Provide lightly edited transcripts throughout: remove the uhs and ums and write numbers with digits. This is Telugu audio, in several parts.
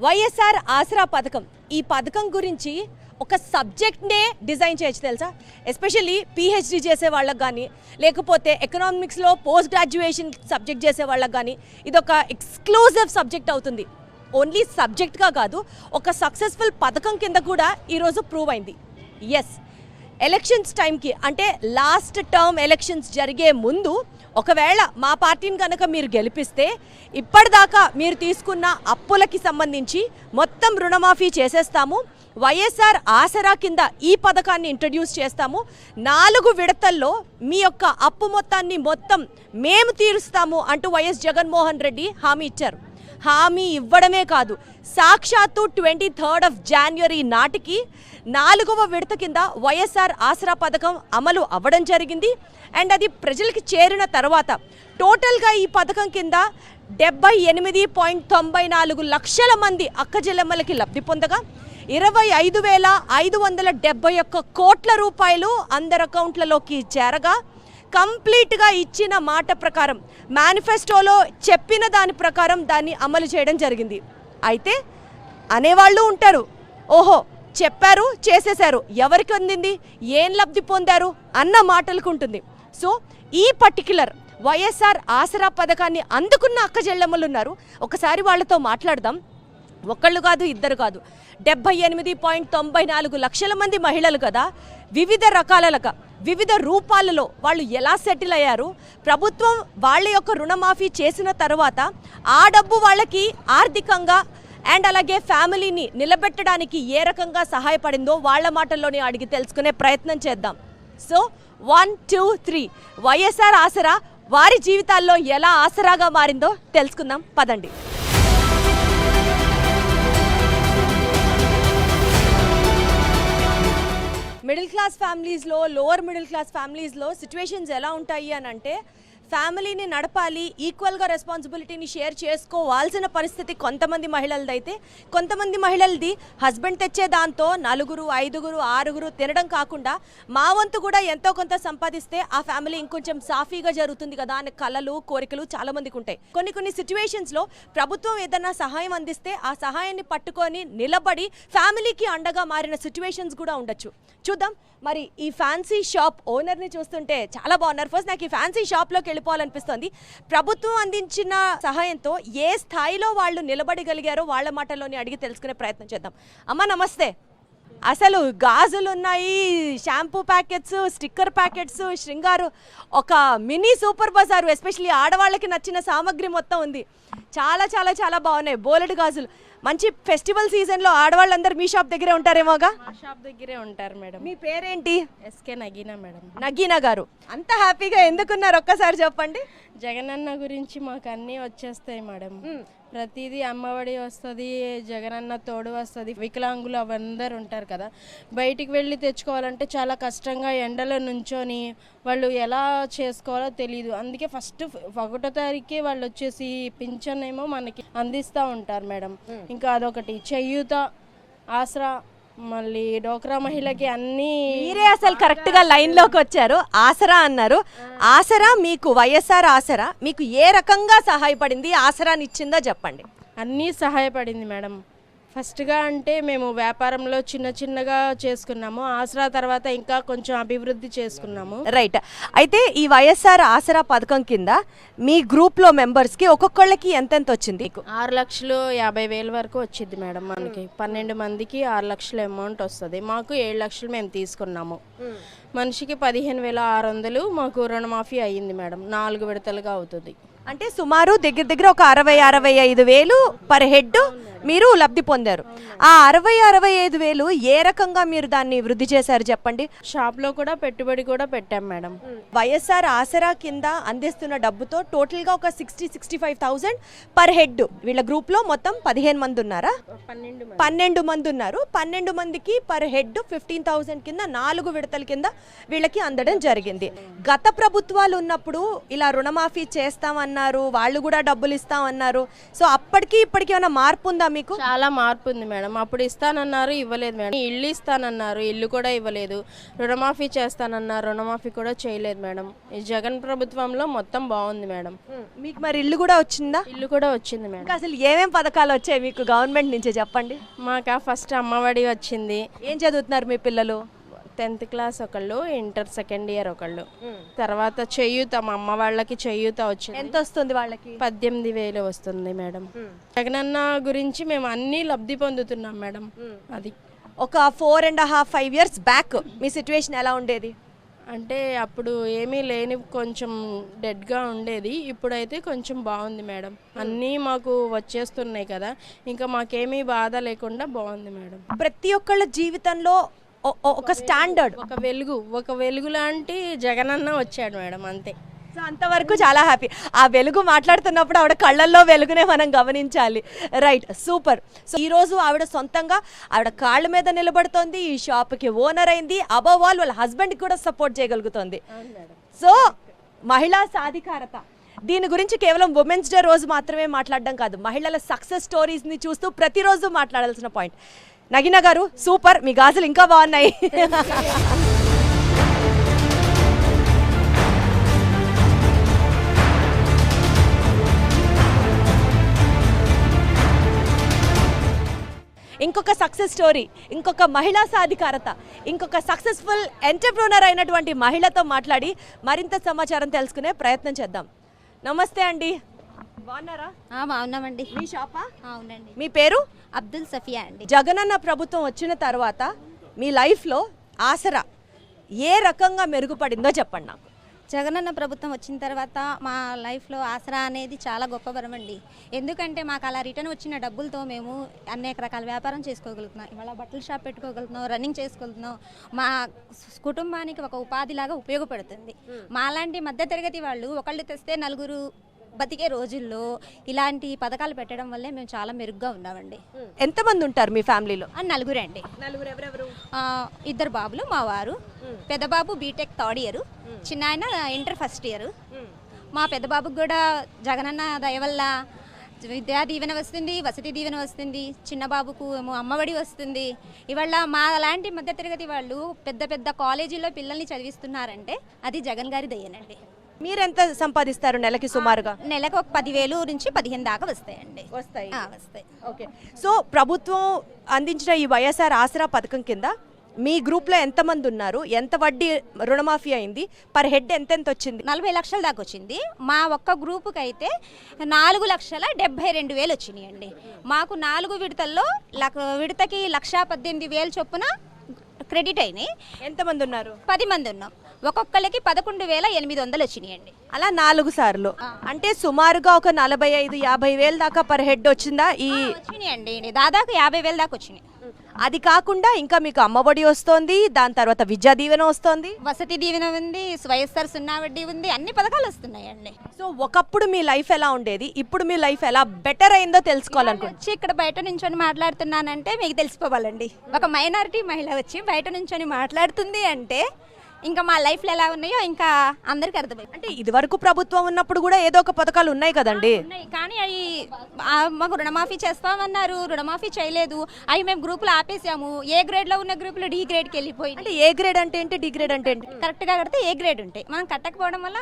వైఎస్ఆర్ ఆసరా పథకం ఈ పథకం గురించి ఒక సబ్జెక్ట్నే డిజైన్ చేయొచ్చు తెలుసా. ఎస్పెషల్లీ పిహెచ్డి చేసే వాళ్ళకి కానీ లేకపోతే ఎకనామిక్స్లో పోస్ట్ గ్రాడ్యుయేషన్ సబ్జెక్ట్ చేసే వాళ్ళకి కానీ ఇది ఒక ఎక్స్క్లూజివ్ సబ్జెక్ట్ అవుతుంది. ఓన్లీ సబ్జెక్ట్గా కాదు, ఒక సక్సెస్ఫుల్ పథకం కింద కూడా ఈరోజు ప్రూవ్ అయింది. ఎస్, ఎలక్షన్స్ టైంకి అంటే లాస్ట్ టర్మ్ ఎలక్షన్స్ జరిగే ముందు ఒకవేళ మా పార్టీని కనుక మీరు గెలిపిస్తే ఇప్పటిదాకా మీరు తీసుకున్న అప్పులకి సంబంధించి మొత్తం రుణమాఫీ చేసేస్తాము, వైఎస్ఆర్ ఆసరా కింద ఈ పథకాన్ని ఇంట్రడ్యూస్ చేస్తాము, 4 విడతల్లో మీ యొక్క అప్పు మొత్తాన్ని మొత్తం మేము తీరుస్తాము అంటూ వైఎస్ జగన్మోహన్ రెడ్డి హామీ ఇచ్చారు. హామీ ఇవ్వడమే కాదు, సాక్షాత్తు 23 జనవరి నాటికి 4వ విడత కింద వైఎస్ఆర్ ఆసరా పథకం అమలు అవ్వడం జరిగింది. అండ్ అది ప్రజలకి చేరిన తర్వాత టోటల్గా ఈ పథకం కింద 78.94 లక్షల మంది అక్కచెల్లెమ్మలకి లబ్ధి పొందగా 25,571 కోట్ల రూపాయలు అందరి అకౌంట్లలోకి చేరగా కంప్లీట్గా ఇచ్చిన మాట ప్రకారం మేనిఫెస్టోలో చెప్పిన దాని ప్రకారం దాన్ని అమలు చేయడం జరిగింది. అయితే అనేవాళ్ళు ఉంటారు, ఓహో చెప్పారు చేసేశారు, ఎవరికి అందింది, ఏం లబ్ధి పొందారు అన్న మాటలకు ఉంటుంది. సో ఈ పర్టిక్యులర్ వైఎస్ఆర్ ఆసరా పథకాన్ని అందుకున్న అక్కచెల్లెమ్మలు ఉన్నారు, ఒకసారి వాళ్ళతో మాట్లాడదాం. ఒక్కళ్ళు కాదు, ఇద్దరు కాదు, 78.94 లక్షల మంది మహిళలు కదా, వివిధ రకాలుగా వివిధ రూపాలలో వాళ్ళు ఎలా సెటిల్ అయ్యారు, ప్రభుత్వం వాళ్ళ యొక్క రుణమాఫీ చేసిన తర్వాత ఆ డబ్బు వాళ్ళకి ఆర్థికంగా అండ్ అలాగే ఫ్యామిలీని నిలబెట్టడానికి ఏ రకంగా సహాయపడిందో వాళ్ళ మాటల్లోనే అడిగి తెలుసుకునే ప్రయత్నం చేద్దాం. సో 1, 2, 3 వైఎస్ఆర్ ఆసరా వారి జీవితాల్లో ఎలా ఆసరాగా మారిందో తెలుసుకుందాం, పదండి. మిడిల్ క్లాస్ ఫ్యామిలీస్లో, లోవర్ మిడిల్ క్లాస్ ఫ్యామిలీస్లో సిచ్యువేషన్స్ ఎలా ఉంటాయి అని అంటే, ఫ్యామిలీని నడపాలి, ఈక్వల్గా రెస్పాన్సిబిలిటీని షేర్ చేసుకోవాల్సిన పరిస్థితి కొంతమంది మహిళలది. అయితే కొంతమంది మహిళలది హస్బెండ్ తెచ్చే దాంతో 4, 5, 6 తినడం కాకుండా మా వంతు కూడా ఎంతో కొంత సంపాదిస్తే ఆ ఫ్యామిలీ ఇంకొంచెం సాఫీగా జరుగుతుంది కదా అనే కలలు, కోరికలు చాలా మందికి ఉంటాయి. కొన్ని సిచ్యువేషన్స్లో ప్రభుత్వం ఏదైనా సహాయం అందిస్తే ఆ సహాయాన్ని పట్టుకొని నిలబడి ఫ్యామిలీకి అండగా మారిన సిచ్యువేషన్స్ కూడా ఉండొచ్చు. చూద్దాం. మరి ఈ ఫ్యాన్సీ షాప్ ఓనర్ని చూస్తుంటే చాలా బాగున్నారు. ఫస్ట్ నాకు ఈ ఫ్యాన్సీ షాప్లోకి వెళ్ళిపోవాలనిపిస్తుంది. ప్రభుత్వం అందించిన సహాయంతో ఏ స్థాయిలో వాళ్ళు నిలబడగలిగారో వాళ్ళ మాటల్లోని అడిగి తెలుసుకునే ప్రయత్నం చేద్దాం. అమ్మ నమస్తే. అసలు గాజులు ఉన్నాయి, షాంపూ ప్యాకెట్స్, స్టిక్కర్ ప్యాకెట్స్, శృంగారు, ఒక మినీ సూపర్ బజారు, ఎస్పెషల్లీ ఆడవాళ్ళకి నచ్చిన సామాగ్రి మొత్తం ఉంది. చాలా చాలా చాలా బాగున్నాయి, బోలెడు గాజులు. మంచి ఫెస్టివల్ సీజన్లో ఆడవాళ్ళందరూ మీ షాప్ దగ్గరే ఉంటారేమోగా? మా షాప్ దగ్గరే ఉంటారు మేడం. మీ పేరేంటి? SK Nagina madam. నగీనా గారు, అంత హ్యాపీగా ఎందుకున్నారు ఒక్కసారి చెప్పండి. జగనన్న గురించి మాకు అన్నీ వచ్చేస్తాయి మేడం. ప్రతిదీ అమ్మఒడి వస్తుంది, జగనన్న తోడు వస్తుంది, వికలాంగులు అవందరూ ఉంటారు కదా, బయటికి వెళ్ళి తెచ్చుకోవాలంటే చాలా కష్టంగా ఎండలో నుంచొని వాళ్ళు ఎలా చేసుకోవాలో తెలియదు. అందుకే ఫస్ట్ 1వ తారీఖే వాళ్ళు వచ్చేసి పింఛన్ ఏమో మనకి అందిస్తూ ఉంటారు మేడం. ఇంకా అదొకటి చేయూత, ఆసరా, మళ్ళీ డోక్రా మహిళకి అన్నీ. మీరే అసలు కరెక్ట్గా లైన్లోకి వచ్చారు. ఆసరా అన్నారు. ఆసరా మీకు, వైఎస్ఆర్ ఆసరా మీకు ఏ రకంగా సహాయపడింది, ఆసరాని ఇచ్చిందో చెప్పండి. అన్నీ సహాయపడింది మేడం. ఫస్ట్గా అంటే మేము వ్యాపారంలో చిన్నగా చేసుకున్నాము, ఆసరా తర్వాత ఇంకా కొంచెం అభివృద్ధి చేసుకున్నాము. రైట్. అయితే ఈ వైఎస్ఆర్ ఆసరా పథకం కింద మీ గ్రూప్లో మెంబర్స్కి ఒక్కొక్కళ్ళకి ఎంతెంత వచ్చింది? 6,50,000 వరకు వచ్చింది మేడం. మనకి 12 మందికి 6 లక్షల అమౌంట్ వస్తుంది. మాకు 7 లక్షలు మేము తీసుకున్నాము. మనిషికి 15,600 మాకు రుణమాఫీ అయ్యింది మేడం. 4 విడతలుగా అవుతుంది. అంటే సుమారు దగ్గర ఒక 60-65,000 పర్ హెడ్ మీరు లబ్ధి పొందారు. ఆ 60-65,000 ఏ రకంగా మీరు దాన్ని వృద్ధి చేశారు చెప్పండి. షాప్లో కూడా పెట్టుబడి కూడా పెట్టాం మేడం. వైఎస్ఆర్ ఆసరా కింద అందిస్తున్న డబ్బుతో టోటల్గా ఒక 60-65,000 పర్ హెడ్. వీళ్ళ గ్రూప్లో మొత్తం 15 మంది ఉన్నారా? 12 మంది ఉన్నారు. 12 మందికి పర్ హెడ్ 15,000 కింద 4 విడతల కింద వీళ్ళకి అందడం జరిగింది. గత ప్రభుత్వాలు ఉన్నప్పుడు ఇలా రుణమాఫీ చేస్తామన్నారు, వాళ్ళు కూడా డబ్బులు ఇస్తామన్నారు. సో అప్పటికి ఇప్పటికి ఏమైనా మార్పు ఉందా మీకు? చాలా మార్పు ఉంది మేడం. అప్పుడు ఇస్తానన్నారు, ఇవ్వలేదు మేడం. ఇల్లు ఇస్తానన్నారు, ఇల్లు కూడా ఇవ్వలేదు. రుణమాఫీ చేస్తానన్నారు, రుణమాఫీ కూడా చేయలేదు మేడం. ఈ జగన్ ప్రభుత్వంలో మొత్తం బాగుంది మేడం. మీకు మరి ఇల్లు కూడా వచ్చిందా? ఇల్లు కూడా వచ్చింది మేడం. ఇంకా అసలు ఏమేం పథకాలు వచ్చాయి మీకు గవర్నమెంట్ నుంచి చెప్పండి. మాకు ఫస్ట్ అమ్మఒడి వచ్చింది. ఏం చదువుతున్నారు మీ పిల్లలు? 10th క్లాస్ ఒకళ్ళు, ఇంటర్ సెకండ్ ఇయర్ ఒకళ్ళు. తర్వాత చెయ్యూత, మా అమ్మ వాళ్ళకి చెయ్యూత వచ్చింది. ఎంత వస్తుంది వాళ్ళకి? 18,000 వస్తుంది మేడం. జగనన్న గురించి మేము అన్ని లబ్ధి పొందుతున్నాం మేడం. అది ఒక 4.5 years బ్యాక్ మీ సిచ్యువేషన్ ఎలా ఉండేది? అంటే అప్పుడు ఏమీ లేని కొంచెం డెడ్గా ఉండేది. ఇప్పుడైతే కొంచెం బాగుంది మేడం. అన్నీ మాకు వచ్చేస్తున్నాయి కదా, ఇంకా మాకేమీ బాధ లేకుండా బాగుంది మేడం. ప్రతి ఒక్కళ్ళ జీవితంలో ఒక స్టాండర్డ్, ఒక వెలుగు లాంటి జగనన్న వచ్చాడు మేడం, అంతే. సో అంతవరకు చాలా హ్యాపీ. ఆ వెలుగు మాట్లాడుతున్నప్పుడు ఆవిడ కళ్ళల్లో వెలుగునే మనం గమనించాలి. Right, super. సో ఈరోజు ఆవిడ సొంతంగా ఆవిడ కాళ్ళ మీద నిలబడుతోంది, ఈ షాప్కి ఓనర్ అయింది, అబవ్ ఆల్ వాళ్ళ హస్బెండ్కి కూడా సపోర్ట్ చేయగలుగుతోంది. సో మహిళా సాధికారత, దీని గురించి కేవలం ఉమెన్స్ డే రోజు మాత్రమే మాట్లాడడం కాదు, మహిళల సక్సెస్ స్టోరీస్ని చూస్తూ ప్రతిరోజు మాట్లాడాల్సిన పాయింట్. నగీనా గారు సూపర్, మీ గాజులు ఇంకా బాగున్నాయి. ఇంకొక సక్సెస్ స్టోరీ, ఇంకొక మహిళా సాధికారత, ఇంకొక సక్సెస్ఫుల్ ఎంటర్ప్రూనర్ అయినటువంటి మహిళతో మాట్లాడి మరింత సమాచారం తెలుసుకునే ప్రయత్నం చేద్దాం. నమస్తే అండి, బాగున్నారా? బాగున్నామండి. మీ షాపా? అవునండి. మీ పేరు? అబ్దుల్ సఫియా అండి. జగనన్న ప్రభుత్వం వచ్చిన తర్వాత మీ లైఫ్లో ఆసరా ఏ రకంగా మెరుగుపడిందో చెప్పండి నాకు. జగనన్న ప్రభుత్వం వచ్చిన తర్వాత మా లైఫ్లో ఆసరా అనేది చాలా గొప్ప వరం అండి. ఎందుకంటే మాకు అలా రిటర్న్ వచ్చిన డబ్బులతో మేము అనేక రకాల వ్యాపారం చేసుకోగలుగుతున్నాం. ఇవాళ బట్టల షాప్ పెట్టుకోగలుగుతున్నాం, రన్నింగ్ చేసుకోగలుగుతున్నాం. మా కుటుంబానికి ఒక ఉపాధిలాగా ఉపయోగపడుతుంది. మాలాంటి మధ్యతరగతి వాళ్ళు ఒకళ్ళు తెస్తే నలుగురు బతికే రోజుల్లో ఇలాంటి పథకాలు పెట్టడం వల్లే మేము చాలా మెరుగ్గా ఉన్నామండి. ఎంతమంది ఉంటారు మీ ఫ్యామిలీలో? నలుగురే అండి. నలుగురు. ఎవరెవరు? 2 బాబులు, మా వారు. పెద్ద బాబు బీటెక్ 3rd ఇయర్, చిన్న ఆయన ఇంటర్ 1st ఇయర్. మా పెద్ద బాబుకి కూడా జగనన్న దయ వల్ల విద్యా దీవెన వస్తుంది, వసతి దీవెన వస్తుంది. చిన్న బాబుకు ఏమో అమ్మఒడి వస్తుంది. ఇవాళ మా లాంటి మధ్యతరగతి వాళ్ళు పెద్ద పెద్ద కాలేజీల్లో పిల్లల్ని చదివిస్తున్నారంటే అది జగన్ గారి దయ్యనండి. మీరెంత సంపాదిస్తారు నెలకి సుమారుగా? నెలకు ఒక 10,000 నుంచి 15 దాకా వస్తాయండి. వస్తాయి. వస్తాయి. ఓకే. సో ప్రభుత్వం అందించిన ఈ వైఎస్ఆర్ ఆసరా పథకం కింద మీ గ్రూప్లో ఎంతమంది ఉన్నారు? ఎంత వడ్డీ రుణమాఫీ అయింది? పర్ హెడ్ ఎంత వచ్చింది? 40 లక్షల దాకా వచ్చింది. మా ఒక్క గ్రూపుకి అయితే 4,72,000 వచ్చినాయండి. మాకు 4 విడతల్లో విడతకి 1,18,000 చొప్పున క్రెడిట్ అయినాయి. ఎంతమంది ఉన్నారు? 10 మంది ఉన్నాం. ఒక్కొక్కరికి 11,800 వచ్చినాయండి. అలా 4 సార్లు అంటే సుమారుగా ఒక 45-50 వేలు దాకా పర్ హెడ్ వచ్చిందా? ఈ వచ్చినాయండి, దాదాపు 50,000 దాకా వచ్చినాయి. అది కాకుండా ఇంకా మీకు అమ్మఒడి వస్తుంది, దాని తర్వాత విద్యా దీవెన వస్తుంది, వసతి దీవెన ఉంది, వైఎస్ఆర్ సున్నా వడ్డీ ఉంది, అన్ని పథకాలు వస్తున్నాయండి. సో ఒకప్పుడు మీ లైఫ్ ఎలా ఉండేది, ఇప్పుడు మీ లైఫ్ ఎలా బెటర్ అయిందో తెలుసుకోవాలనుకుంటున్నాను. వచ్చి ఇక్కడ బయట నుంచొని మాట్లాడుతున్నానంటే మీకు తెలిసిపోవాలండి. ఒక మైనారిటీ మహిళ వచ్చి బయట నుంచొని మాట్లాడుతుంది అంటే ఇంకా మా లైఫ్లో ఎలా ఉన్నాయో ఇంకా అందరికి అర్థమైంది. అంటే ఇది వరకు ప్రభుత్వం ఉన్నప్పుడు కూడా ఏదో ఒక పథకాలు ఉన్నాయి కదండి. కానీ అవి మాకు రుణమాఫీ చేస్తామన్నారు, రుణమాఫీ చేయలేదు. అవి మేము గ్రూపులు ఆపేసాము. ఏ గ్రేడ్లో ఉన్న గ్రూపులు డి గ్రేడ్కి వెళ్ళిపోయి. అంటే ఏ గ్రేడ్ అంటే ఏంటి, డి గ్రేడ్ అంటే ఏంటి? కరెక్ట్గా కడితే ఏ గ్రేడ్ ఉంటాయి. మనం కట్టకపోవడం వల్ల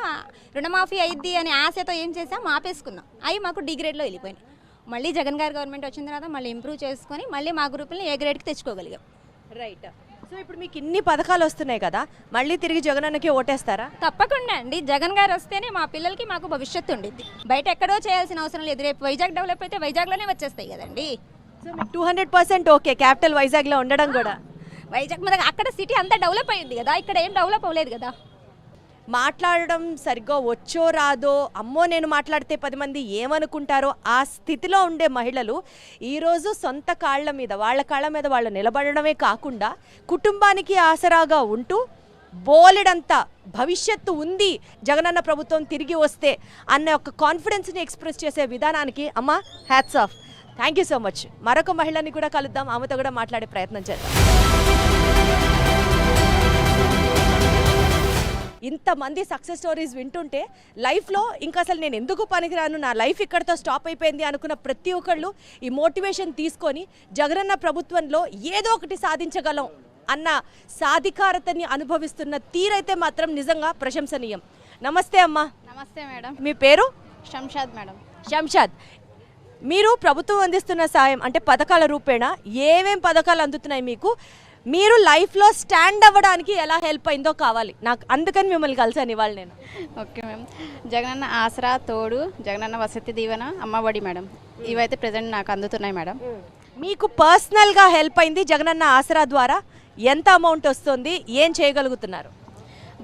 రుణమాఫీ అయ్యిద్ది అని ఆశతో ఏం చేసాం, ఆపేసుకున్నాం. అవి మాకు డి గ్రేడ్లో వెళ్ళిపోయినాయి. మళ్ళీ జగన్ గారి గవర్నమెంట్ వచ్చిన తర్వాత మళ్ళీ ఇంప్రూవ్ చేసుకొని మళ్ళీ మా గ్రూపుల్ని ఏ గ్రేడ్కి తెచ్చుకోగలిగాం. రైట్. సో ఇప్పుడు మీకు ఇన్ని పథకాలు వస్తున్నాయి కదా, మళ్ళీ తిరిగి జగనన్నకి ఓటేస్తారా? తప్పకుండా అండి. జగన్ గారు వస్తేనే మా పిల్లలకి మాకు భవిష్యత్తు ఉండిద్ది. బయట ఎక్కడో చేయాల్సిన అవసరం లేదు. రేపు వైజాగ్ డెవలప్ అయితే వైజాగ్లోనే వచ్చేస్తాయి కదండి. సో మీకు 200% ఓకే క్యాపిటల్ వైజాగ్లో ఉండడం కూడా. వైజాగ్ మీద అక్కడ సిటీ అంతా డెవలప్ అయ్యింది కదా, ఇక్కడ ఏం డెవలప్ అవ్వలేదు కదా. మాట్లాడడం సరిగ్గా వచ్చో రాదో, అమ్మో నేను మాట్లాడితే 10 మంది ఏమనుకుంటారో ఆ స్థితిలో ఉండే మహిళలు ఈరోజు సొంత కాళ్ళ మీద, వాళ్ళ కాళ్ళ మీద వాళ్ళు నిలబడడమే కాకుండా కుటుంబానికి ఆసరాగా ఉంటూ బోలెడంత భవిష్యత్తు ఉంది జగనన్న ప్రభుత్వం తిరిగి వస్తే అన్న ఒక కాన్ఫిడెన్స్ని ఎక్స్ప్రెస్ చేసే విధానానికి అమ్మ hats off. Thank you so much. మరొక మహిళని కూడా కలుద్దాం, ఆమెతో కూడా మాట్లాడే ప్రయత్నం చేద్దాం. ఇంతమంది సక్సెస్ స్టోరీస్ వింటుంటే లైఫ్లో ఇంకా అసలు నేను ఎందుకు పనికిరాను, నా లైఫ్ ఇక్కడితో స్టాప్ అయిపోయింది అనుకున్న ప్రతి ఒక్కళ్ళు ఈ మోటివేషన్ తీసుకొని జగనన్న ప్రభుత్వంలో ఏదో ఒకటి సాధించగలం అన్న సాధికారతని అనుభవిస్తున్న తీరైతే మాత్రం నిజంగా ప్రశంసనీయం. నమస్తే అమ్మా. నమస్తే మేడం. మీ పేరు? శంషాద్ మేడం. శంషాద్, మీరు ప్రభుత్వం అందిస్తున్న సాయం అంటే పథకాల రూపేణా ఏమేం పథకాలు అందుతున్నాయి మీకు? మీరు లైఫ్లో స్టాండ్ అవ్వడానికి ఎలా హెల్ప్ అయిందో కావాలి నాకు, అందుకని మిమ్మల్ని కలిసాను ఇవాళ నేను. Okay ma'am. జగనన్న ఆసరా, తోడు, జగనన్న వసతి దీవెన, అమ్మఒడి మేడం, ఇవైతే ప్రజెంట్ నాకు అందుతున్నాయి మేడం. మీకు పర్సనల్గా హెల్ప్ అయింది జగనన్న ఆసరా ద్వారా ఎంత అమౌంట్ వస్తుంది, ఏం చేయగలుగుతున్నారు?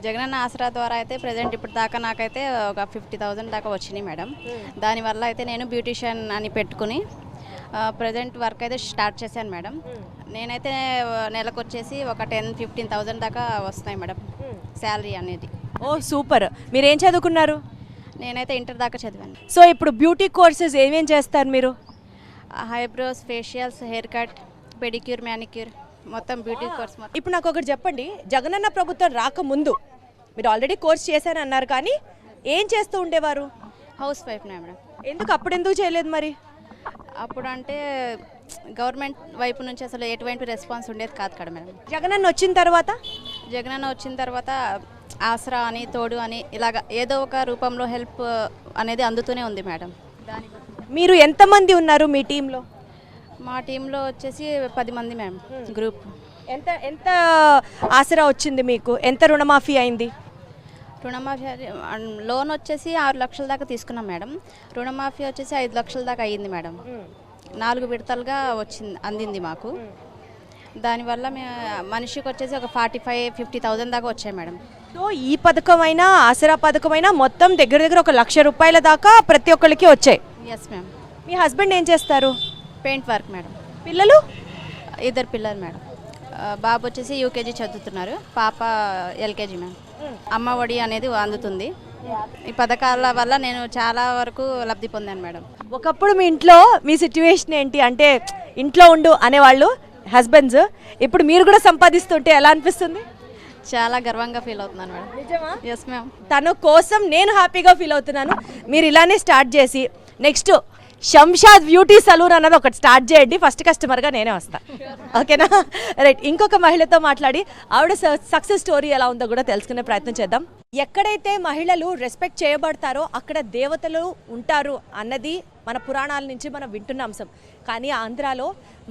జగనన్న ఆసరా ద్వారా అయితే ప్రజెంట్ ఇప్పుడు దాకా నాకైతే ఒక 50,000 దాకా వచ్చినాయి మేడం. దానివల్ల అయితే నేను బ్యూటీషియన్ అని పెట్టుకుని ప్రజెంట్ వర్క్ అయితే స్టార్ట్ చేశాను మేడం. నేనైతే నెలకు వచ్చేసి ఒక 10-15,000 దాకా వస్తున్నాయి మేడం శాలరీ అనేది. ఓ సూపర్. మీరు ఏం చదువుకున్నారు? నేనైతే ఇంటర్ దాకా చదివాను. సో ఇప్పుడు బ్యూటీ కోర్సెస్ ఏమేం చేస్తారు మీరు? Eyebrows, facials, hair cut, pedicure, manicure, మొత్తం బ్యూటీ కోర్స్ మొత్తం. ఇప్పుడు నాకు ఒకటి చెప్పండి, జగనన్న ప్రభుత్వం రాకముందు మీరు ఆల్రెడీ కోర్స్ చేశాను అన్నారు, కానీ ఏం చేస్తూ ఉండేవారు? హౌస్ వైఫ్నే మేడం. అప్పుడు ఎందుకు చేయలేదు మరి? అప్పుడు అంటే గవర్నమెంట్ వైపు నుంచి అసలు ఎటువంటి రెస్పాన్స్ ఉండేది కాదు కదా మేడం. జగనన్న వచ్చిన తర్వాత జగనన్న వచ్చిన తర్వాత ఆసరా అని, తోడు అని ఇలాగ ఏదో ఒక రూపంలో హెల్ప్ అనేది అందుతూనే ఉంది మేడం. మీరు ఎంతమంది ఉన్నారు మీ టీంలో? మా టీంలో వచ్చేసి 10 మంది మ్యామ్ గ్రూప్. ఎంత ఎంత ఆసరా వచ్చింది మీకు? ఎంత రుణమాఫీ అయింది? రుణమాఫీ లోన్ వచ్చేసి 6 లక్షల దాకా తీసుకున్నాం మేడం. రుణమాఫీ వచ్చేసి 5 లక్షల దాకా అయ్యింది మేడం. 4 విడతలుగా అందింది మాకు. దానివల్ల మనిషికి వచ్చేసి ఒక 45-50,000 దాకా వచ్చాయి మేడం. సో ఈ పథకమైనా ఆసరా పథకమైనా మొత్తం దగ్గర దగ్గర 1,00,000 రూపాయల దాకా ప్రతి ఒక్కరికి వచ్చాయి. Yes ma'am. మీ హస్బెండ్ ఏం చేస్తారు? Paint work madam. పిల్లలు? 2 పిల్లలు మేడం. బాబు వచ్చేసి యూకేజీ చదువుతున్నారు, పాప ఎల్కేజీ మ్యామ్. అమ్మ ఒడి అనేది అందుతుంది. ఈ పథకాల వల్ల నేను చాలా వరకు లబ్ధి పొందాను మేడం. ఒకప్పుడు మీ ఇంట్లో మీ సిచ్యువేషన్ ఏంటి అంటే ఇంట్లో ఉండు అనేవాళ్ళు హస్బెండ్స్, ఇప్పుడు మీరు కూడా సంపాదిస్తుంటే ఎలా అనిపిస్తుంది? చాలా గర్వంగా ఫీల్ అవుతున్నాను మేడం. నిజమా? Yes ma'am. తన కోసం నేను హ్యాపీగా ఫీల్ అవుతున్నాను. మీరు ఇలానే స్టార్ట్ చేసి నెక్స్ట్ శంషాద్ బ్యూటీ సలూన్ అన్నది ఒకటి స్టార్ట్ చేయండి. ఫస్ట్ కస్టమర్గా నేనే వస్తాను, ఓకేనా? రైట్. ఇంకొక మహిళతో మాట్లాడి ఆవిడ సక్సెస్ స్టోరీ ఎలా ఉందో కూడా తెలుసుకునే ప్రయత్నం చేద్దాం. ఎక్కడైతే మహిళలు రెస్పెక్ట్ చేయబడతారో అక్కడ దేవతలు ఉంటారు అన్నది మన పురాణాల నుంచి మనం వింటున్న అంశం. కానీ ఆంధ్రాలో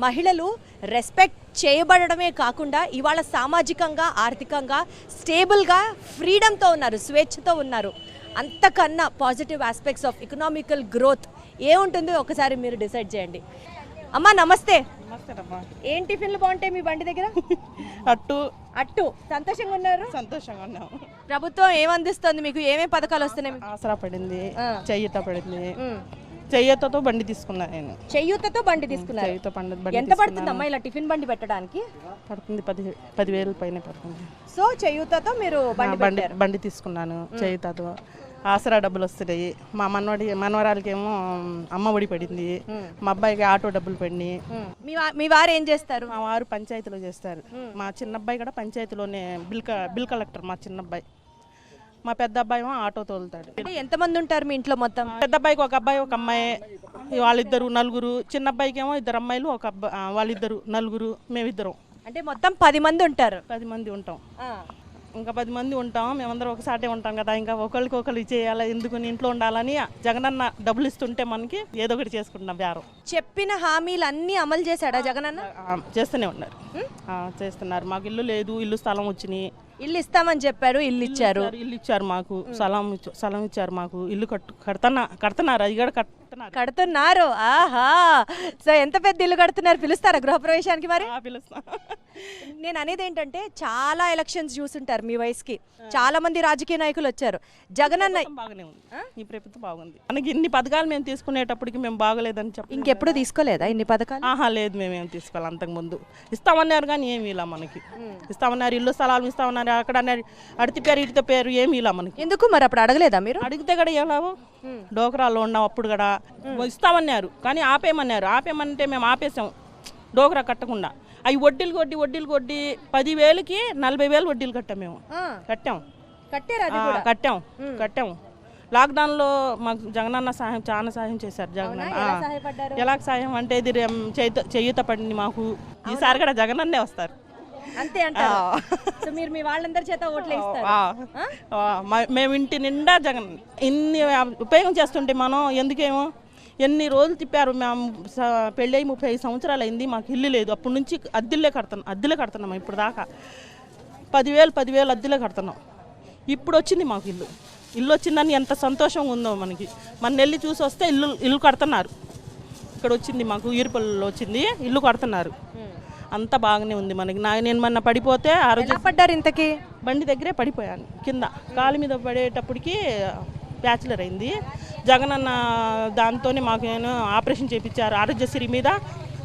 మహిళలు రెస్పెక్ట్ చేయబడమే కాకుండా ఇవాళ సామాజికంగా, ఆర్థికంగా స్టేబుల్గా, ఫ్రీడమ్తో ఉన్నారు, స్వేచ్ఛతో ఉన్నారు. అంతకన్నా positive aspects of economical growth ఏముంటుందో ఒకసారి మీరు డిసైడ్ చేయండి. అమ్మా నమస్తే. ఏం టిఫిన్లు బాగుంటాయి మీ బండి దగ్గర? అట్టు. సంతోషంగా ఉన్నారు? సంతోషంగా ఉన్నాం. ప్రభుత్వం ఏమందిస్తుంది మీకు? ఏమేం పథకాలు వస్తున్నాయి? ఆసరా పడింది, చెయ్యత పడింది. చెయ్యతతో బండి తీసుకున్నా నేను. చెయ్యూతతో బండి తీసుకున్నారు. చెయ్యత బండి ఎంత పడుతుంది అమ్మా ఇలా టిఫిన్ బండి పెట్టడానికి? పడుతుంది 10,000 పైన పడుతుంది. సో చెయ్యూతతో మీరు బండి తీసుకున్నాను. చెయ్యతతో ఆసరా డబ్బులు వస్తున్నాయి. మా మనవరాలకి ఏమో అమ్మ ఒడి పడింది. మా అబ్బాయికి ఆటో డబ్బులు పడినాయి. మీ వారు ఏం చేస్తారు? మా వారు పంచాయతీలో చేస్తారు. మా చిన్న అబ్బాయి కూడా పంచాయతీలోనే బిల్ కలెక్టర్. మా చిన్న అబ్బాయి. మా పెద్ద అబ్బాయి ఏమో ఆటో తోలుతాడు. అంటే ఎంతమంది ఉంటారు మీ ఇంట్లో మొత్తం? పెద్ద అబ్బాయికి ఒక అబ్బాయి, ఒక అమ్మాయి, వాళ్ళిద్దరు నలుగురు. చిన్న అబ్బాయికి ఏమో 2 అమ్మాయిలు, ఒక అబ్బాయి, వాళ్ళిద్దరు నలుగురు, మేమిద్దరం. అంటే మొత్తం 10 మంది ఉంటారు. 10 మంది ఉంటాం. ఇంకా 10 మంది ఉంటాం. మేమందరం ఒకసాటే ఉంటాం కదా, ఇంకా ఒకరికి ఒకరు చేయాలి, ఎందుకు ఇంట్లో ఉండాలని జగనన్న డబ్బులు ఇస్తుంటే మనకి ఏదో ఒకటి చేసుకుంటున్నాం. బేరం చెప్పిన హామీలు అన్నీ అమలు చేశాడా జగనన్న? చేస్తూనే ఉన్నారు. చేస్తున్నారు. మాకు ఇల్లు లేదు, ఇల్లు స్థలం వచ్చినాయి. ఇల్లు ఇస్తామని చెప్పారు, ఇల్లు ఇచ్చారు. ఇల్లు ఇచ్చారు మాకు, స్థలం ఇచ్చారు మాకు. ఇల్లు కడుతున్నారు. అది కూడా కడుతున్నారు. ఆహా. సో ఎంత పెద్ద ఇల్లు కడుతున్నారు? పిలుస్తారా గృహప్రవేశానికి మరి? పిలుస్తా. నేను అనేది ఏంటంటే చాలా ఎలక్షన్స్ చూసుంటారు మీ వయసుకి, చాలా మంది రాజకీయ నాయకులు వచ్చారు. జగనన్న బాగానే ఉంది. ఈ ప్రభుత్వం బాగుంది. మనకి ఇన్ని పథకాలు మేము తీసుకునేటప్పటికి మేము బాగలేదని చెప్పి ఇంకెప్పుడు తీసుకోలేదా ఇన్ని పథకాలు? లేదు, మేమేం తీసుకోవాలి. అంతకుముందు ఇస్తామన్నారు కానీ ఏమి ఇలా మనకి. ఇస్తామన్నారు, ఇల్లు స్థలాలు ఇస్తామన్నారు, అక్కడ అన్నారు, అడితే పేరు ఏమి ఇలా మనకి. ఎందుకు మరి అప్పుడు అడగలేదా మీరు? అడిగితే కూడా ఎలా డోకరాలో ఉన్నాం అప్పుడు కూడా ఇస్తామన్నారు, కానీ ఆపేయమంటే మేము ఆపేసాం. డోకరా కట్టకుండా అవి వడ్డీలు కొట్టి 10,000కి 40,000 వడ్డీలు కట్టాం. మేము కట్టాం. కట్టారు అది ఆ, కూడా. కట్టాం లాక్డౌన్లో మాకు జగనన్న సహాయం చాలా సహాయం చేశారు అవునా? జగనన్న. ఎలా సహాయపడ్డారు? ఎలా సహాయం అంటే ఇది చేయూత పడింది మాకు. ఈసారి కూడా జగనన్నే వస్తారు. అంతే అంటారు. సో మీరు మీ వాళ్ళందరి చేత ఓట్లు వేస్తారు. మేము ఇంటి నిండా జగన్ ఇన్ని ఉపయోగం చేస్తుంటే మనం ఎందుకేమో ఎన్ని రోజులు తిప్పారు. మేము పెళ్ళి 35 సంవత్సరాలు అయింది, మాకు ఇల్లు లేదు. అప్పటి నుంచి అద్దెలే కడుతున్నాం ఇప్పుడు దాకా 10,000 అద్దెలే కడుతున్నాం. ఇప్పుడు వచ్చింది మాకు ఇల్లు వచ్చిందని ఎంత సంతోషంగా ఉందో మనకి. మన వెళ్ళి చూసి వస్తే ఇల్లు కడుతున్నారు. ఇక్కడ వచ్చింది మాకు ఈరుపల్లిలో వచ్చింది, ఇల్లు కడుతున్నారు. అంతా బాగానే ఉంది మనకి. నేను మొన్న పడిపోతే ఆ రోజు ఎలా పడ్డారు ఇంతకీ? బండి దగ్గరే పడిపోయాను కింద. కాలు మీద పడేటప్పటికి బ్యాచులర్ అయింది. జగనన్న దాంతోనే మాకు నేను ఆపరేషన్ చేయించారు ఆరోగ్యశ్రీ మీద.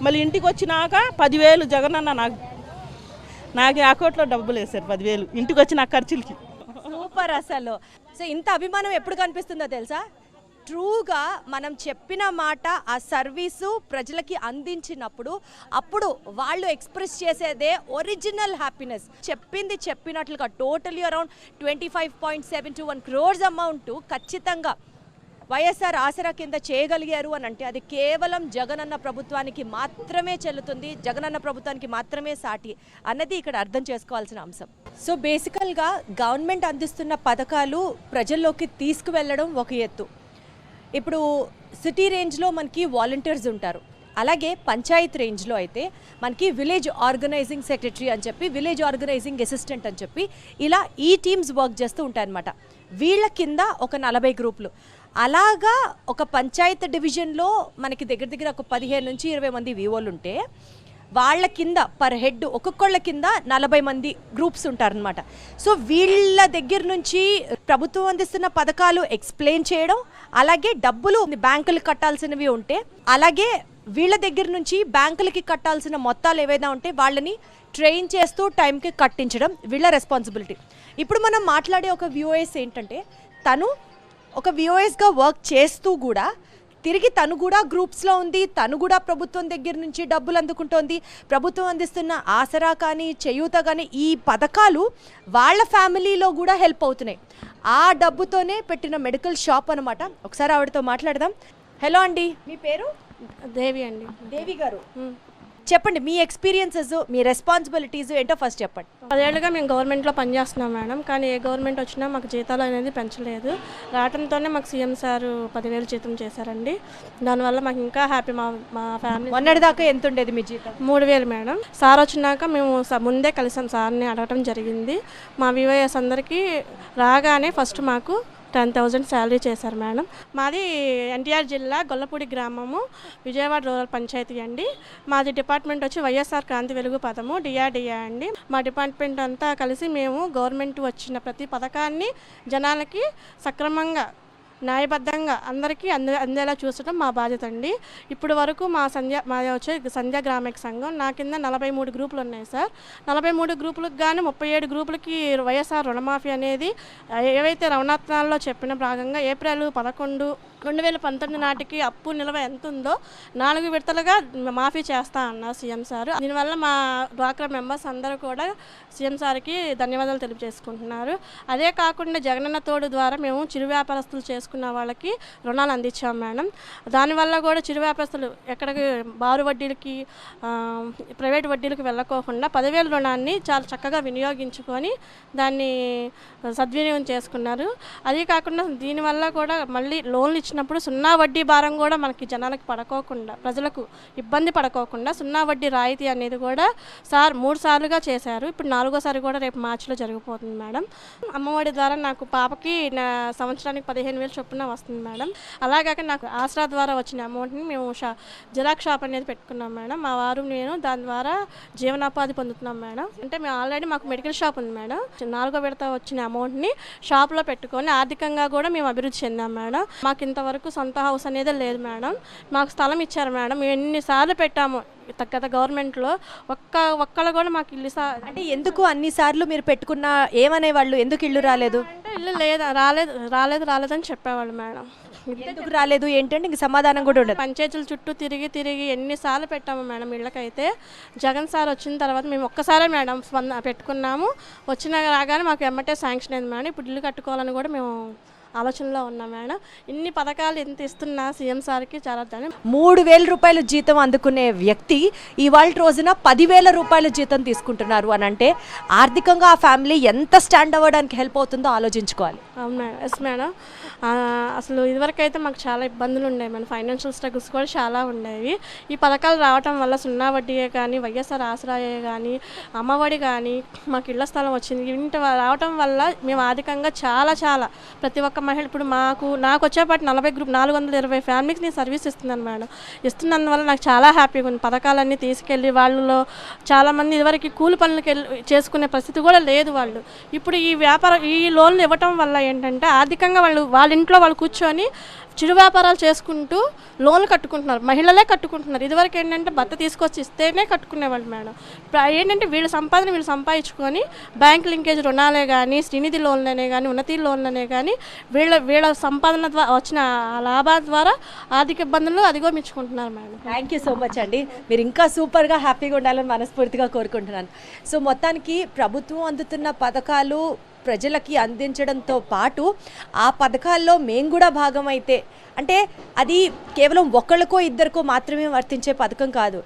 మళ్ళీ ఇంటికి వచ్చినాక 10,000 జగనన్న నాకు అకౌంట్లో డబ్బులు వేశారు 10,000 ఇంటికి వచ్చి నాకు ఖర్చులకి. సూపర్ అసలు. సో ఇంత అభిమానం ఎప్పుడు కనిపిస్తుందో తెలుసా? ట్రూగా మనం చెప్పిన మాట ఆ సర్వీసు ప్రజలకి అందించినప్పుడు అప్పుడు వాళ్ళు ఎక్స్ప్రెస్ చేసేదే ఒరిజినల్ హ్యాపీనెస్. చెప్పింది చెప్పినట్లుగా టోటలీ అరౌండ్ 25.71 crores అమౌంట్ ఖచ్చితంగా వైఎస్ఆర్ ఆసరా కింద చేయగలిగారు అని అంటే అది కేవలం జగనన్న ప్రభుత్వానికి మాత్రమే చెల్లుతుంది, జగనన్న ప్రభుత్వానికి మాత్రమే సాటి అన్నది ఇక్కడ అర్థం చేసుకోవాల్సిన అంశం. సో బేసికల్గా గవర్నమెంట్ అందిస్తున్న పథకాలు ప్రజల్లోకి తీసుకువెళ్ళడం ఒక ఎత్తు. ఇప్పుడు సిటీ రేంజ్లో మనకి వాలంటీర్స్ ఉంటారు, అలాగే పంచాయత్ రేంజ్లో అయితే మనకి విలేజ్ ఆర్గనైజింగ్ సెక్రటరీ అని చెప్పి, విలేజ్ ఆర్గనైజింగ్ అసిస్టెంట్ అని చెప్పి ఇలా ఈ టీమ్స్ వర్క్ చేస్తూ ఉంటాయన్నమాట. వీళ్ళ కింద ఒక 40 గ్రూపులు. అలాగా ఒక పంచాయత్ డివిజన్లో మనకి దగ్గర ఒక 15 నుంచి 20 మంది వివోలు ఉంటే వాళ్ళ కింద పర్ హెడ్ ఒక్కొక్కళ్ళ కింద 40 మంది గ్రూప్స్ ఉంటారనమాట. సో వీళ్ళ దగ్గర నుంచి ప్రభుత్వం అందిస్తున్న పథకాలు ఎక్స్ప్లెయిన్ చేయడం, అలాగే డబ్బులు బ్యాంకులకు కట్టాల్సినవి ఉంటే అలాగే వీళ్ళ దగ్గర నుంచి బ్యాంకులకి కట్టాల్సిన మొత్తాలు ఏవైనా ఉంటే వాళ్ళని ట్రైన్ చేస్తూ టైంకి కట్టించడం వీళ్ళ రెస్పాన్సిబిలిటీ. ఇప్పుడు మనం మాట్లాడే ఒక విఓఎస్ ఏంటంటే తను ఒక విఓఎస్గా వర్క్ చేస్తూ కూడా తిరిగి తను కూడా గ్రూప్స్లో ఉంది, తను కూడా ప్రభుత్వం దగ్గర నుంచి డబ్బులు అందుకుంటోంది. ప్రభుత్వం అందిస్తున్న ఆసరా కానీ చేయూత కానీ ఈ పథకాలు వాళ్ళ ఫ్యామిలీలో కూడా హెల్ప్ అవుతున్నాయి. ఆ డబ్బుతోనే పెట్టిన మెడికల్ షాప్ అనమాట. ఒకసారి ఆవిడతో మాట్లాడదాం. హలో అండి, మీ పేరు? దేవి అండి. దేవి గారు, చెప్పండి మీ ఎక్స్పీరియన్సెస్, మీ రెస్పాన్సిబిలిటీస్ ఏంటో ఫస్ట్ చెప్పండి. 10 ఏళ్ళుగా మేము గవర్నమెంట్లో పనిచేస్తున్నాం మేడం, కానీ ఏ గవర్నమెంట్ వచ్చినా మాకు జీతాలు అనేది పెంచలేదు. రావడంతోనే మాకు సీఎం సార్ 10,000 జీతం చేశారండి. దానివల్ల మాకు ఇంకా హ్యాపీ. మా ఫ్యామిలీ మొన్నటిదాకా ఎంత ఉండేది మీ జీతం? 3,000 మేడం. సార్ వచ్చినాక మేము ముందే కలిసాం, సార్ని అడగటం జరిగింది. మా వివైఎస్ అందరికీ రాగానే ఫస్ట్ మాకు 10,000 శాలరీ చేశారు మేడం. మాది ఎన్టీఆర్ జిల్లా గొల్లపూడి గ్రామము, విజయవాడ రూరల్ పంచాయతీ అండి. మాది డిపార్ట్మెంట్ వచ్చి వైఎస్ఆర్ క్రాంతి వెలుగు పథము డిఆర్డిఏ అండి. మా డిపార్ట్మెంట్ అంతా కలిసి మేము గవర్నమెంట్ వచ్చిన ప్రతి పథకాన్ని జనాలకి సక్రమంగా న్యాయబద్ధంగా అందరికీ అందేలా చూసడం మా బాధ్యత అండి. ఇప్పుడు వరకు మాది వచ్చే సంధ్య గ్రామిక సంఘం, నా కింద 43 గ్రూపులు ఉన్నాయి సార్. 43 గ్రూపులకు కానీ 37 గ్రూపులకి వైఎస్ఆర్ రుణమాఫీ అనేది ఏవైతే రవణాత్నాల్లో చెప్పిన భాగంగా ఏప్రిల్ 11, 2019 నాటికి అప్పు నిల్వ ఎంత ఉందో 4 విడతలుగా మాఫీ చేస్తా అన్నారు సీఎం సార్. దీనివల్ల మా డ్వాక్రా మెంబర్స్ అందరూ కూడా సీఎం సార్కి ధన్యవాదాలు తెలియజేసుకుంటున్నారు. అదే కాకుండా జగనన్న తోడు ద్వారా మేము చిరు వ్యాపారస్తులు చేసుకున్న వాళ్ళకి రుణాలు అందించాం మేడం. దానివల్ల కూడా చిరు వ్యాపారస్తులు ఎక్కడికి బారు వడ్డీలకి ప్రైవేట్ వడ్డీలకు వెళ్ళకోకుండా 10,000 రుణాన్ని చాలా చక్కగా వినియోగించుకొని దాన్ని సద్వినియోగం చేసుకున్నారు. అదే కాకుండా దీనివల్ల కూడా మళ్ళీ లోన్లు ఇచ్చినప్పుడు 0 వడ్డీ భారం కూడా మనకి జనాలకు పడుకోకుండా, ప్రజలకు ఇబ్బంది పడుకోకుండా 0 వడ్డీ రాయితీ అనేది కూడా సార్ 3 సార్లుగా చేశారు. ఇప్పుడు 4వ సారి కూడా రేపు మార్చిలో జరిగిపోతుంది మేడం. అమ్మఒడి ద్వారా నాకు పాపకి సంవత్సరానికి 15,000 చొప్పున వస్తుంది మేడం. అలాగాక నాకు ఆసరా ద్వారా వచ్చిన అమౌంట్ని మేము జిరాక్స్ షాప్ అనేది పెట్టుకున్నాం మేడం. మా వారు నేను దాని ద్వారా జీవనోపాధి పొందుతున్నాం మేడం. అంటే మేము ఆల్రెడీ మాకు మెడికల్ షాప్ ఉంది మేడం. 4వ విడత వచ్చిన అమౌంట్ని షాప్లో పెట్టుకొని ఆర్థికంగా కూడా మేము అభివృద్ధి చెందాం మేడం. మాకు ఇంతవరకు సొంత హౌస్ అనేది లేదు మేడం. మాకు స్థలం ఇచ్చారు మేడం. మేము ఎన్నిసార్లు పెట్టాము గత గవర్నమెంట్లో, ఒక్కళ్ళు కూడా మాకు ఇల్లు అంటే ఎందుకు అన్నిసార్లు మీరు పెట్టుకున్న ఏమనేవాళ్ళు, ఎందుకు ఇల్లు రాలేదు అంటే ఇల్లు రాలేదని చెప్పేవాళ్ళు మేడం. ఎందుకు రాలేదు ఏంటంటే ఇంక సమాధానం కూడా ఉండదు. పంచాయతీల చుట్టూ తిరిగి తిరిగి ఎన్నిసార్లు పెట్టాము మేడం ఇళ్ళకైతే. జగన్ సార్ వచ్చిన తర్వాత మేము ఒక్కసారే మేడం పెట్టుకున్నాము. వచ్చిన రాగానే మాకు ఎమ్మటే శాంక్షన్ అయింది మేడం. ఇప్పుడు ఇల్లు కట్టుకోవాలని కూడా మేము ఆలోచనలో ఉన్నాం మేడం. ఇన్ని పథకాలు ఎంత ఇస్తున్నా సీఎం సార్కి చాలా ధన్యం. 3,000 రూపాయల జీతం అందుకునే వ్యక్తి ఇవాళ రోజున 10,000 రూపాయల జీతం తీసుకుంటున్నారు అని అంటే ఆర్థికంగా ఆ ఫ్యామిలీ ఎంత స్టాండ్ అవ్వడానికి హెల్ప్ అవుతుందో ఆలోచించుకోవాలి. అవును మేడం. Yes madam. అసలు ఇదివరకైతే మాకు చాలా ఇబ్బందులు ఉండేవి మేడం. ఫైనాన్షియల్ స్ట్రగుల్స్ కూడా చాలా ఉండేవి. ఈ పథకాలు రావటం వల్ల 0 వడ్డీయే కానీ, వైఎస్ఆర్ ఆసరాయే కానీ, అమ్మఒడి కానీ, మాకు ఇళ్ల స్థలం వచ్చింది. ఇంటి రావటం వల్ల మేము ఆర్థికంగా చాలా చాలా ప్రతి ఒక్క మహిళ ఇప్పుడు నాకు వచ్చేపాటి 420 ఫ్యామిలీకి నేను సర్వీస్ ఇస్తున్నాను మేడం. ఇస్తున్నందువల్ల నాకు చాలా హ్యాపీగా ఉంది. పథకాలన్నీ తీసుకెళ్ళి వాళ్ళలో చాలామంది ఇదివరకు కూలి పనులకి చేసుకునే పరిస్థితి కూడా లేదు వాళ్ళు. ఇప్పుడు ఈ లోన్లు ఇవ్వటం వల్ల ఏంటంటే ఆర్థికంగా వాళ్ళ ఇంట్లో వాళ్ళు కూర్చొని చిరు వ్యాపారాలు చేసుకుంటూ లోన్లు కట్టుకుంటున్నారు. మహిళలే కట్టుకుంటున్నారు. ఇదివరకు ఏంటంటే భర్త తీసుకొచ్చి ఇస్తేనే కట్టుకునేవాళ్ళు మేడం. ఇప్పుడు ఏంటంటే వీళ్ళు సంపాదించుకొని బ్యాంక్ లింకేజ్ రుణాలే కానీ, శ్రీనిధి లోన్లనే కానీ, ఉన్నతి లోన్లనే కానీ వీళ్ళ సంపాదన ద్వారా వచ్చిన లాభాల ద్వారా ఆర్థిక ఇబ్బందులు అధిగమించుకుంటున్నారు madam. Thank you so much అండి. మీరు ఇంకా సూపర్గా హ్యాపీగా ఉండాలని మనస్ఫూర్తిగా కోరుకుంటున్నాను. సో మొత్తానికి ప్రభుత్వం అందుతున్న పథకాలు ప్రజలకి అందించడంతో పాటు ఆ పథకాల్లో మేము కూడా భాగమైతే అంటే అది కేవలం ఒకళ్ళకో ఇద్దరికో మాత్రమే వర్తించే పథకం కాదు.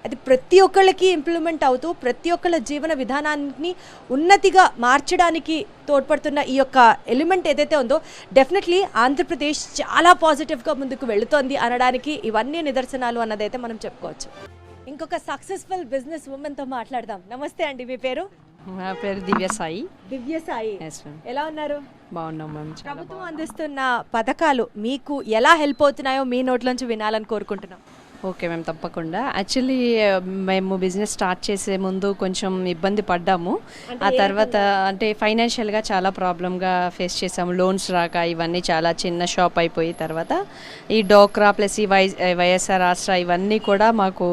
అది ప్రతి ఒక్కళ్ళకి ఇంప్లిమెంట్ అవుతూ ప్రతి ఒక్కళ్ళ జీవన విధానాన్ని ఉన్నతిగా మార్చడానికి తోడ్పడుతున్న ఈ యొక్క ఎలిమెంట్ ఏదైతే ఉందో డెఫినెట్లీ ఆంధ్రప్రదేశ్ చాలా పాజిటివ్గా ముందుకు వెళుతోంది అనడానికి ఇవన్నీ నిదర్శనాలు అన్నదైతే మనం చెప్పుకోవచ్చు. ఇంకొక సక్సెస్ఫుల్ బిజినెస్ ఉమెన్తో మాట్లాడదాం. నమస్తే అండి, మీ పేరు? నా పేరు దివ్యసాయి. దివ్యసాయి, ఎలా ఉన్నారు? బాగున్నాం మ్యామ్. ప్రభుత్వం అందిస్తున్న పథకాలు మీకు ఎలా హెల్ప్ అవుతున్నాయో మీ నోట్లోంచి వినాలని కోరుకుంటున్నాం. ఓకే మ్యామ్, తప్పకుండా. యాక్చువల్లీ మేము బిజినెస్ స్టార్ట్ చేసే ముందు కొంచెం ఇబ్బంది పడ్డాము. ఆ తర్వాత అంటే ఫైనాన్షియల్గా చాలా ప్రాబ్లమ్గా ఫేస్ చేసాము. లోన్స్ రాక ఇవన్నీ చాలా చిన్న షాప్ అయిపోయి తర్వాత ఈ డోక్రా ప్లస్ ఈ వైఎస్ఆర్ ఆసరా ఇవన్నీ కూడా మాకు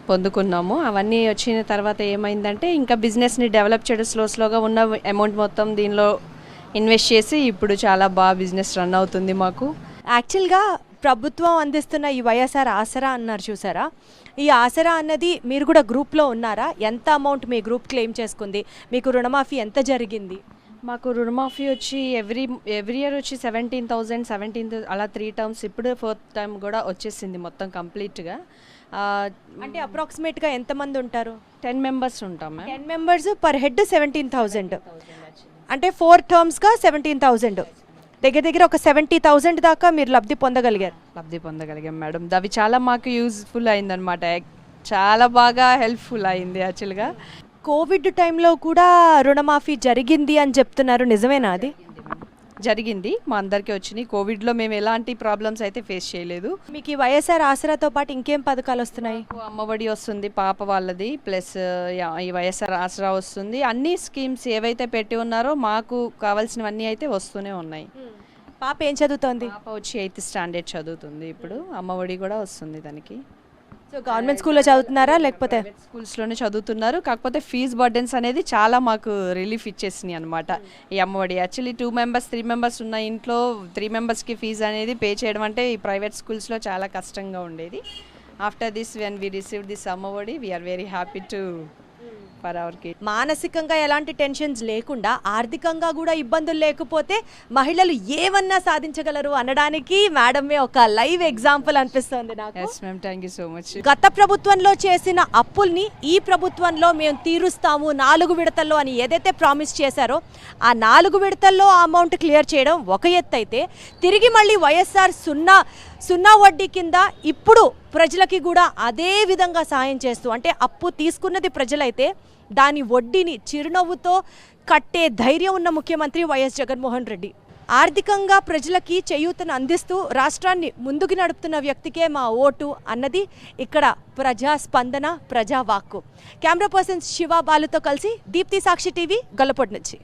పొందుకున్నాము. అవన్నీ వచ్చిన తర్వాత ఏమైందంటే ఇంకా బిజినెస్ని డెవలప్ చేయడం స్లోగా ఉన్న అమౌంట్ మొత్తం దీనిలో ఇన్వెస్ట్ చేసి ఇప్పుడు చాలా బాగా బిజినెస్ రన్ అవుతుంది మాకు. యాక్చువల్గా ప్రభుత్వం అందిస్తున్న ఈ వైఎస్ఆర్ ఆసరా అన్నారు చూసారా, ఈ ఆసరా అన్నది మీరు కూడా గ్రూప్లో ఉన్నారా? ఎంత అమౌంట్ మీ గ్రూప్ క్లెయిమ్ చేసుకుంది? మీకు రుణమాఫీ ఎంత జరిగింది? మాకు రుణమాఫీ వచ్చి ఎవ్రీ ఇయర్ వచ్చి 17,000 అలా 3 టర్మ్స్. ఇప్పుడు 4th టైం కూడా వచ్చేసింది మొత్తం కంప్లీట్గా. అంటే అప్రాక్సిమేట్గా ఎంతమంది ఉంటారు? 10 మెంబర్స్ ఉంటాం. 10 మెంబర్స్ పర్ హెడ్ 17,000 అంటే 4 టర్మ్స్గా 17,000 దగ్గర ఒక 70,000 దాకా మీరు లబ్ధి పొందగలిగాం మేడం. అవి చాలా మాకు యూజ్ఫుల్ అయిందనమాట. చాలా బాగా హెల్ప్ఫుల్ అయింది. యాక్చువల్గా కోవిడ్ టైంలో కూడా రుణమాఫీ జరిగింది అని చెప్తున్నారు, నిజమేనా? అది జరిగింది, మా అందరికీ వచ్చినాయి. కోవిడ్లో మేము ఎలాంటి ప్రాబ్లమ్స్ అయితే ఫేస్ చేయలేదు. మీకు ఈ వైఎస్ఆర్ ఆసరాతో పాటు ఇంకేం పథకాలు వస్తున్నాయి? అమ్మఒడి వస్తుంది పాప వాళ్ళది, ప్లస్ ఈ వైఎస్ఆర్ ఆసరా వస్తుంది. అన్ని స్కీమ్స్ ఏవైతే పెట్టి ఉన్నారో మాకు కావాల్సినవన్నీ అయితే వస్తూనే ఉన్నాయి. పాప ఏం చదువుతోంది? పాప వచ్చి 8th స్టాండర్డ్ చదువుతుంది. ఇప్పుడు అమ్మఒడి కూడా వస్తుంది దానికి. సో గవర్నమెంట్ స్కూల్లో చదువుతున్నారా లేకపోతే? స్కూల్స్లోనే చదువుతున్నారు. కాకపోతే ఫీజ్ బర్డెన్స్ అనేది చాలా మాకు రిలీఫ్ ఇచ్చేసినాయి అనమాట ఈ అమ్మఒడి. యాక్చువల్లీ 2 మెంబర్స్ 3 మెంబర్స్ ఉన్న ఇంట్లో 3 మెంబర్స్కి ఫీజు అనేది పే చేయడం అంటే ఈ ప్రైవేట్ స్కూల్స్లో చాలా కష్టంగా ఉండేది. After this when we received this Ammavodi we are very happy to for our kid. మానసికంగా ఎలాంటి టెన్షన్స్ లేకుండా ఆర్థికంగా కూడా ఇబ్బందులు లేకపోతే మహిళలు ఏమన్నా సాధించగలరు అనడానికి మేడమే ఒక లైవ్ ఎగ్జాంపుల్ అనిపిస్తుంది నాకు. yes ma'am, thank you so much. గత ప్రభుత్వంలో చేసిన అప్పుల్ని ఈ ప్రభుత్వంలో మేము తీరుస్తాము 4 విడతల్లో అని ఏదైతే ప్రామిస్ చేశారో ఆ 4 విడతల్లో ఆ అమౌంట్ క్లియర్ చేయడం ఒక ఎత్తు అయితే తిరిగి మళ్ళీ వైఎస్ఆర్ సున్నా వడ్డీ కింద ఇప్పుడు ప్రజలకి కూడా అదే విధంగా సాయం చేస్తూ, అంటే అప్పు తీసుకున్నది ప్రజలైతే దాని వడ్డీని చిరునవ్వుతో కట్టే ధైర్యం ఉన్న ముఖ్యమంత్రి వైఎస్ జగన్మోహన్ రెడ్డి. ఆర్థికంగా ప్రజలకి చేయూతను అందిస్తూ రాష్ట్రాన్ని ముందుకు నడుపుతున్న వ్యక్తికే మా ఓటు అన్నది ఇక్కడ ప్రజాస్పందన, ప్రజావాక్కు. కెమెరా పర్సన్ శివ బాలుతో కలిసి దీప్తి సాక్షి టీవీ, గొల్లపొడి నుంచి.